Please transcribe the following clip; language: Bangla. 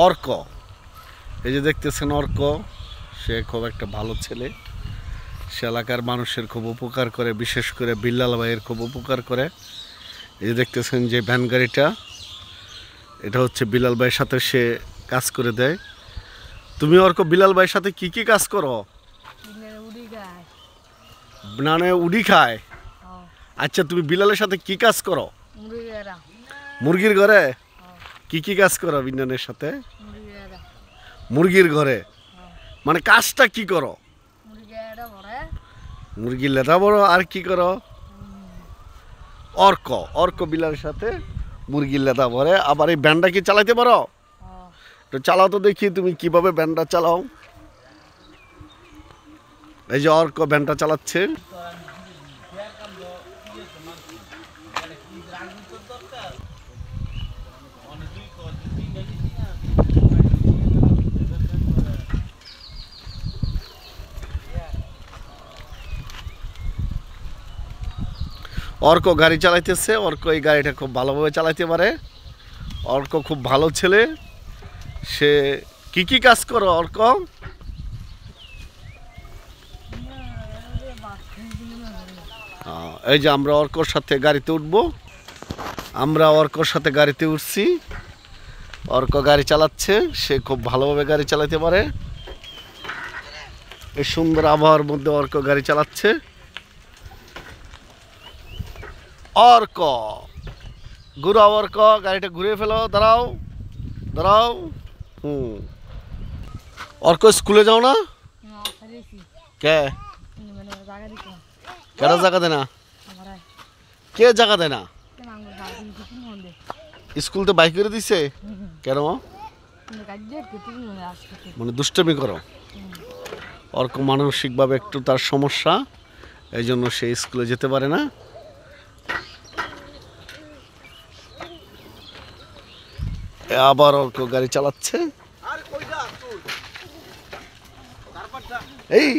অর্ক, এই যে দেখতেছেন অর্ক, সে খুব একটা ভালো ছেলে। সে এলাকার মানুষের খুব উপকার করে, বিশেষ করে বিল্লাল ভাইয়ের খুব উপকার করে। এই যে দেখতেছেন যে ভ্যান গাড়িটা, এটা হচ্ছে বিলাল ভাইয়ের সাথে সে কাজ করে দেয়। তুমি অর্ক বিলাল ভাইয়ের সাথে কি কি কাজ করো? মানে উডি খায়। আচ্ছা, তুমি বিলালের সাথে কি কাজ করো? মুরগির ঘরে কি কি কাজ করো বিনানের সাথে? মুরগির ঘরে মানে কাজটা কি করো? মুরগির লেদা বড়, আর কি করো? অর্ক, অর্ক বিলালের সাথে মুরগির লেদা ভরে। আবার এই ব্যান্ডটা কি চালাইতে পারো? তো চালাও তো দেখি তুমি কিভাবে ব্যান্ডটা চালাও। এই যে অর্ক ব্যান্ডটা চালাচ্ছে। অর্ক গাড়ি চালাইতেছে। অর্ক এই গাড়িটা খুব ভালোভাবে চালাইতে পারে। অর্ক খুব ভালো ছেলে। সে কি কি কাজ করো অর্ক? এই যে আমরা অর্কর সাথে গাড়িতে উঠবো। আমরা অর্কর সাথে গাড়িতে উঠছি। অর্ক গাড়ি চালাচ্ছে, সে খুব ভালোভাবে গাড়ি চালাতে পারে। এই সুন্দর আবহাওয়ার মধ্যে অর্ক গাড়ি চালাচ্ছে। অর্ক ঘুরাও, অর্ক গাড়িটা ঘুরিয়ে ফেলো, দাঁড়াও দাঁড়াও। অর্ক স্কুলে যাও না? কে কেন জায়গা দেয় না? কে জায়গা দেয় না? স্কুল তো বাইক করে দিছে কেন? মানে দুষ্টমি করো। অর্ক মানসিকভাবে একটু তার সমস্যা, এই জন্য সে স্কুলে যেতে পারে না। আবার অর্ক গাড়ি চালাচ্ছে। এই